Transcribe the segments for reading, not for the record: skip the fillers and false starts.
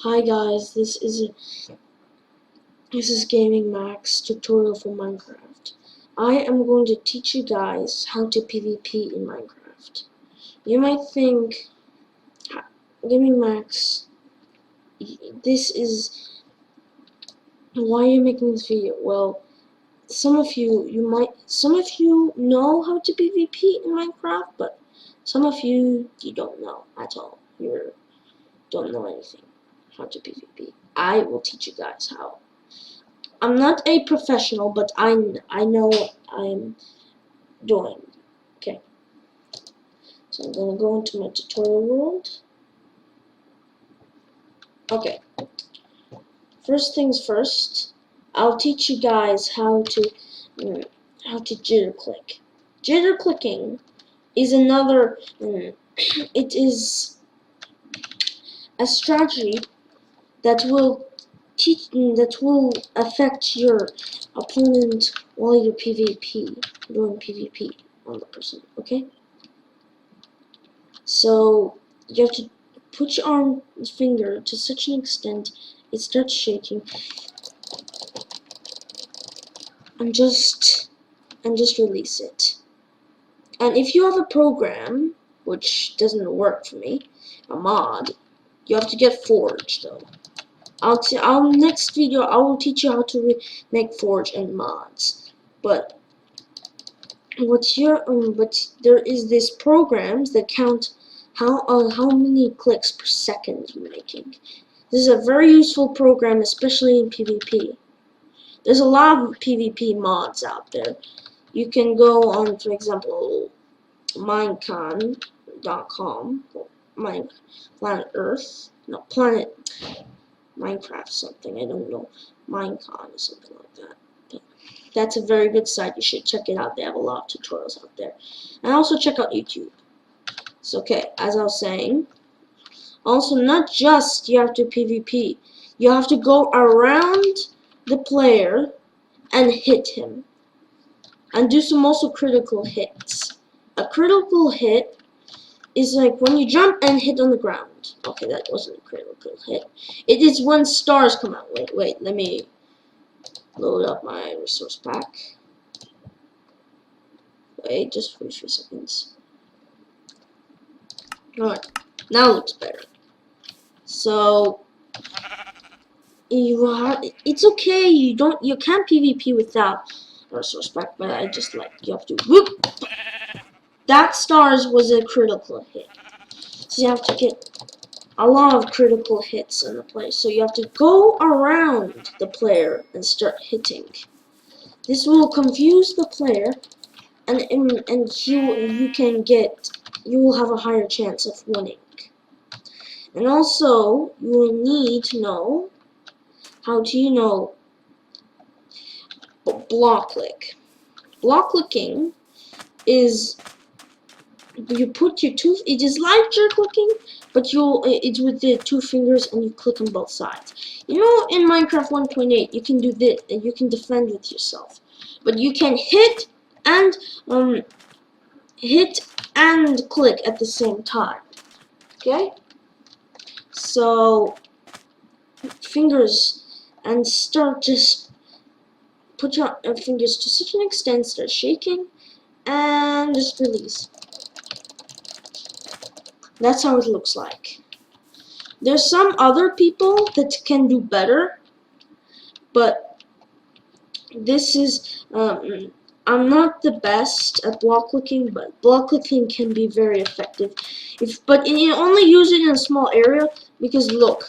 Hi guys, this is Gaming Max tutorial for Minecraft. I am going to teach you guys how to PvP in Minecraft. You might think, Gaming Max, this is why you're making this video. Well, some of you know how to PvP in Minecraft, but some of you don't know at all. You don't know anything how to PvP. I will teach you guys how. I'm not a professional, but I know what I'm doing. Okay, so I'm gonna go into my tutorial world. Okay, first things first, I'll teach you guys how to jitter click. Jitter clicking is another. It is a strategy that will affect your opponent while you're doing PvP on the person. Okay. So you have to put your arm finger to such an extent it starts shaking, and just release it. And if you have a program, which doesn't work for me, a mod, you have to get Forge though. Next video I will teach you how to make Forge and mods. But there is this programs that count how many clicks per second you're making. This is a very useful program, especially in PvP. There's a lot of PvP mods out there. You can go on, for example, Minecon.com, Planet Earth, no, Planet Minecraft something, I don't know, Minecon or something like that. But that's a very good site. You should check it out. They have a lot of tutorials out there. And also check out YouTube. So, okay, as I was saying, also not just you have to PvP, you have to go around the player and hit him. And do some also critical hits. A critical hit is like when you jump and hit on the ground. Okay, that wasn't a critical hit. It is when stars come out. Wait, let me load up my resource pack. Wait, just for a few seconds. Alright, now it looks better. So it's okay, you can't PvP without a resource pack, but I just you have to whoop. That stars was a critical hit. So you have to get a lot of critical hits in the player. So you have to go around the player and start hitting. This will confuse the player, and you will have a higher chance of winning. And also you will need to know how to block click. Block clicking is you put your it is like jerk clicking, but it's with the two fingers and you click on both sides. You know, in Minecraft 1.8 you can do this and you can defend with yourself, but you can hit and click at the same time. Okay, so fingers, and start just put your fingers to such an extent, start shaking, and just release. That's how it looks like. There's some other people that can do better, but this is I'm not the best at block clicking, but block clicking can be very effective. But you only use it in a small area, because look,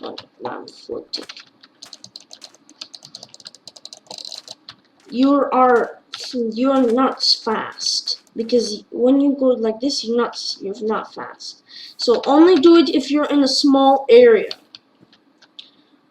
now I'm floating. You are not fast, because when you go like this, you're not fast. So only do it if you're in a small area.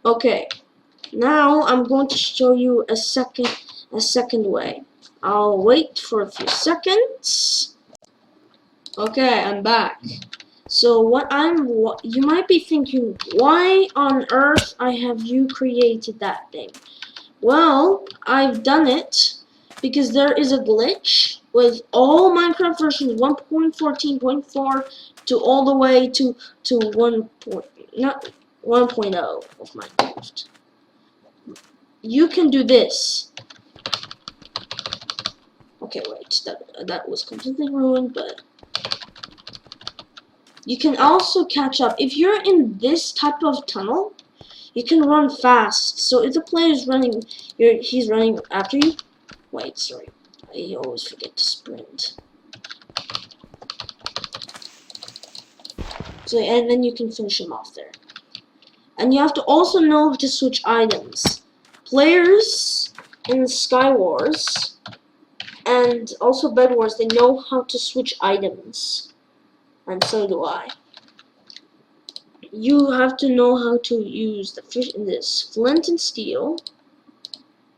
Okay, now I'm going to show you a second way. I'll wait for a few seconds. Okay, I'm back. So you might be thinking, why on earth have you created that thing? Well, I've done it because there is a glitch with all Minecraft versions 1.14.4 to all the way to 1. not 1.0 of Minecraft. You can do this. Okay, wait, that was completely ruined, but you can also catch up. If you're in this type of tunnel, you can run fast. So if the player is running, he's running after you. Wait, sorry, I always forget to sprint. So and then you can finish him off there. And you have to also know how to switch items. Players in Sky Wars and also Bed Wars, they know how to switch items, and so do I. You have to know how to use this flint and steel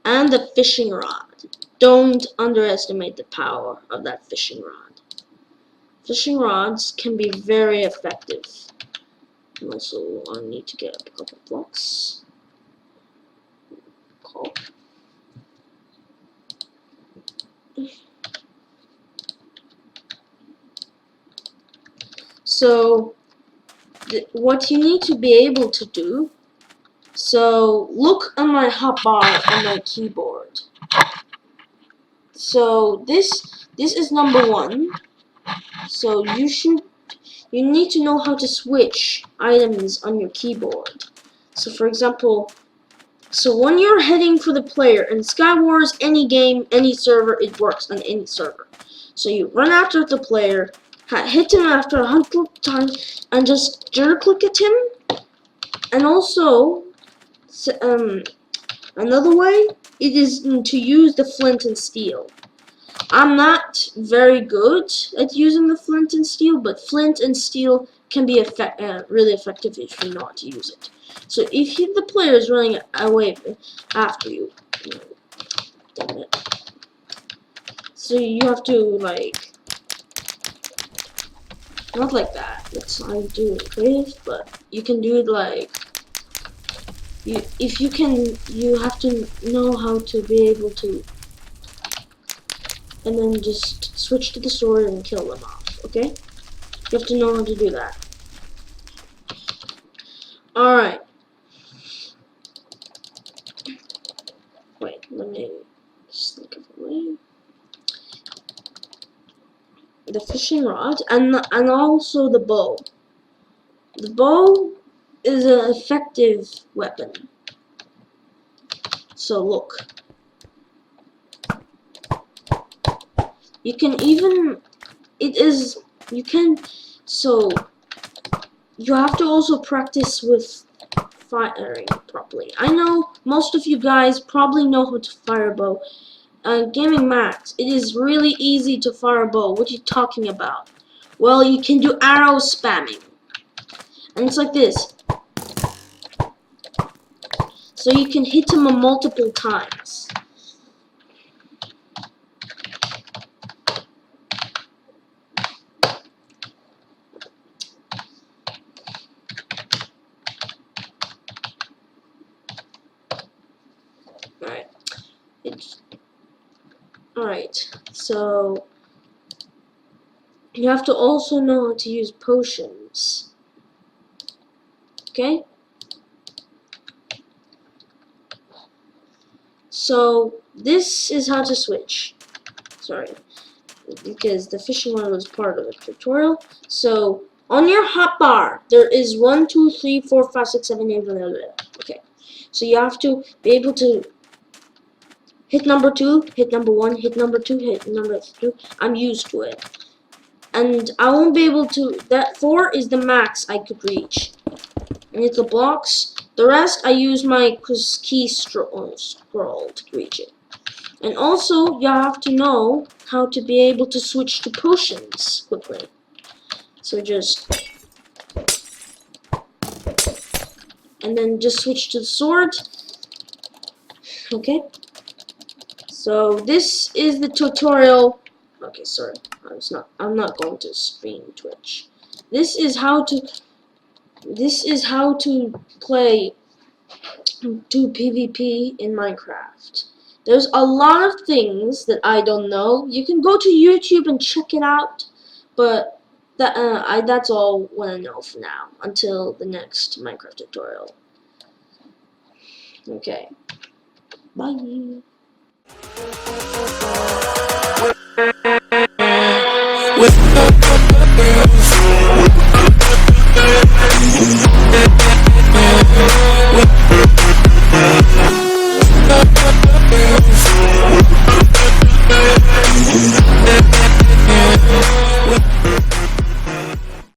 and the fishing rod. Don't underestimate the power of that fishing rod. Fishing rods can be very effective. And also, I need to get a couple blocks. Cool. So, what you need to be able to do, so look on my hotbar on my keyboard. So this is number 1. So you need to know how to switch items on your keyboard. So for example, so when you're heading for the player in Sky Wars, any game, any server, it works on any server. So you run after the player, hit him after 100 times, and just jerk click at him. And also, another way, it is to use the flint and steel. I'm not very good at using the flint and steel, but flint and steel can be really effective if you know how to use it. So if the player is running away after you, damn it. So you have to like, not like that. That's how you do it creative, but you can do it like, you have to know how to be able to. And then just switch to the sword and kill them off, okay? You have to know how to do that. Alright. Wait, let me just think of a way. The fishing rod and also the bow. The bow is an effective weapon. So look. You can even, so you have to also practice with firing properly. I know most of you guys probably know how to fire a bow. Gaming Max, it is really easy to fire a bow. What are you talking about? Well, you can do arrow spamming. And it's like this. So you can hit him multiple times. Alright, so you have to also know how to use potions. Okay? So this is how to switch. Sorry, because the fishing one was part of the tutorial. So on your hotbar, there is 1, 2, 3, 4, 5, 6, 7, 8, blah, blah, blah. Okay. So you have to be able to hit number 2, hit number 1, hit number 2, hit number 2. I'm used to it. And I won't be able to, that 4 is the max I could reach. And hit the blocks. The rest, I use my key scroll to reach it. And also, you have to know how to be able to switch to potions quickly. So just, and then just switch to the sword. Okay. So this is the tutorial. Okay, sorry, I'm not going to stream Twitch. This is how to play do PvP in Minecraft. There's a lot of things that I don't know. You can go to YouTube and check it out, but that's all I want to know for now until the next Minecraft tutorial. Okay, bye.